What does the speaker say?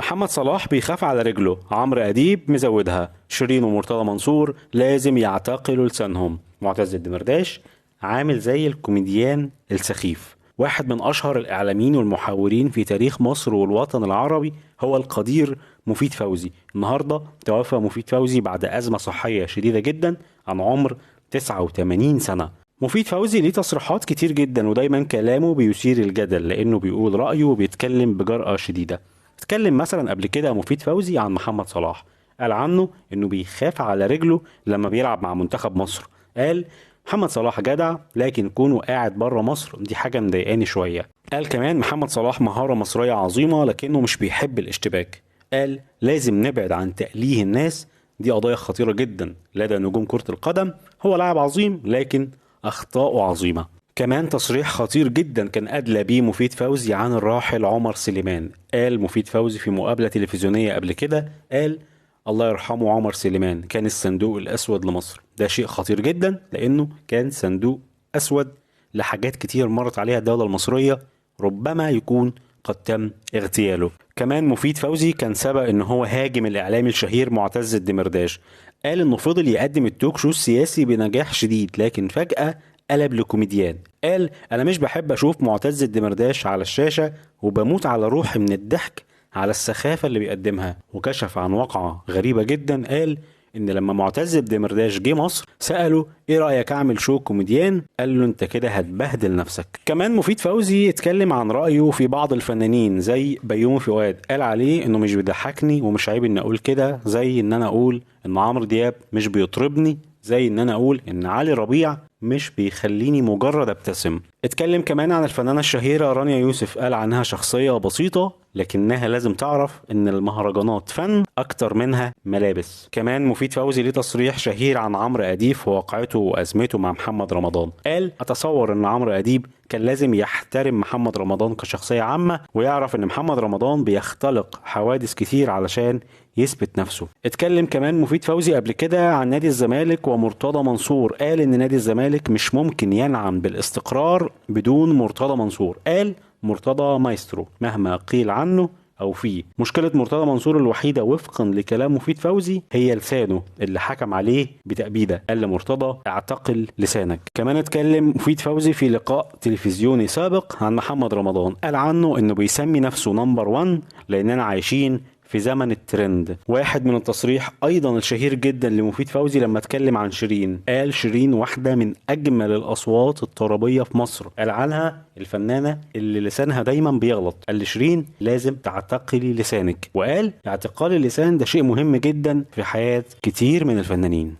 محمد صلاح بيخاف على رجله، عمرو أديب مزودها، شيرين ومرتضى منصور لازم يعتقلوا لسانهم، معتز الدمرداش عامل زي الكوميديان السخيف. واحد من أشهر الإعلاميين والمحاورين في تاريخ مصر والوطن العربي هو القدير مفيد فوزي. النهاردة توفى مفيد فوزي بعد أزمة صحية شديدة جدا عن عمر 89 سنة. مفيد فوزي ليه تصريحات كتير جدا ودايما كلامه بيثير الجدل لأنه بيقول رأيه وبيتكلم بجرأة شديدة. اتكلم مثلا قبل كده مفيد فوزي عن محمد صلاح، قال عنه انه بيخاف على رجله لما بيلعب مع منتخب مصر. قال محمد صلاح جدع لكن كونه قاعد بره مصر دي حاجة مضايقاني شوية. قال كمان محمد صلاح مهارة مصرية عظيمة لكنه مش بيحب الاشتباك. قال لازم نبعد عن تأليه الناس، دي قضية خطيرة جدا لدى نجوم كرة القدم. هو لاعب عظيم لكن أخطاؤه عظيمة. كمان تصريح خطير جدا كان أدلى بيه مفيد فوزي عن الراحل عمر سليمان. قال مفيد فوزي في مقابلة تلفزيونية قبل كده، قال الله يرحمه عمر سليمان كان الصندوق الأسود لمصر. ده شيء خطير جدا لأنه كان صندوق أسود لحاجات كتير مرت عليها الدولة المصرية، ربما يكون قد تم اغتياله. كمان مفيد فوزي كان سبق ان هو هاجم الاعلامي الشهير معتز الدمرداش. قال انه فضل يقدم التوك شو السياسي بنجاح شديد لكن فجأة قلب لكوميديان. قال انا مش بحب اشوف معتز الدمرداش على الشاشة وبموت على روحي من الضحك على السخافة اللي بيقدمها. وكشف عن واقعة غريبة جدا، قال ان لما معتز الدمرداش جه مصر سأله ايه رأيك اعمل شو كوميديان، قال له انت كده هتبهدل نفسك. كمان مفيد فوزي اتكلم عن رأيه في بعض الفنانين زي بيومي فؤاد، قال عليه انه مش بيضحكني ومش عيب ان اقول كده، زي ان انا اقول ان عمرو دياب مش بيطربني، زي ان انا اقول ان علي ربيع مش بيخليني مجرد ابتسم. اتكلم كمان عن الفنانة الشهيرة رانيا يوسف، قال عنها شخصية بسيطة لكنها لازم تعرف ان المهرجانات فن اكتر منها ملابس. كمان مفيد فوزي ليه تصريح شهير عن عمرو اديب في واقعته وازمته مع محمد رمضان. قال اتصور ان عمرو اديب كان لازم يحترم محمد رمضان كشخصية عامة ويعرف ان محمد رمضان بيختلق حوادث كتير علشان يثبت نفسه. اتكلم كمان مفيد فوزي قبل كده عن نادي الزمالك ومرتضى منصور، قال ان نادي الزمالك مش ممكن ينعم بالاستقرار بدون مرتضى منصور. قال مرتضى مايسترو مهما قيل عنه او فيه. مشكلة مرتضى منصور الوحيدة وفقا لكلام مفيد فوزي هي لسانه اللي حكم عليه بتأبيده. قال لمرتضى اعتقل لسانك. كمان اتكلم مفيد فوزي في لقاء تلفزيوني سابق عن محمد رمضان، قال عنه انه بيسمي نفسه نمبر 1 لاننا عايشين في زمن الترند. واحد من التصريح ايضا الشهير جدا لمفيد فوزي لما اتكلم عن شيرين، قال شيرين واحدة من اجمل الاصوات الطربية في مصر، قال عنها الفنانة اللي لسانها دايما بيغلط. قال لشيرين لازم تعتقلي لسانك، وقال اعتقال اللسان ده شيء مهم جدا في حياة كتير من الفنانين.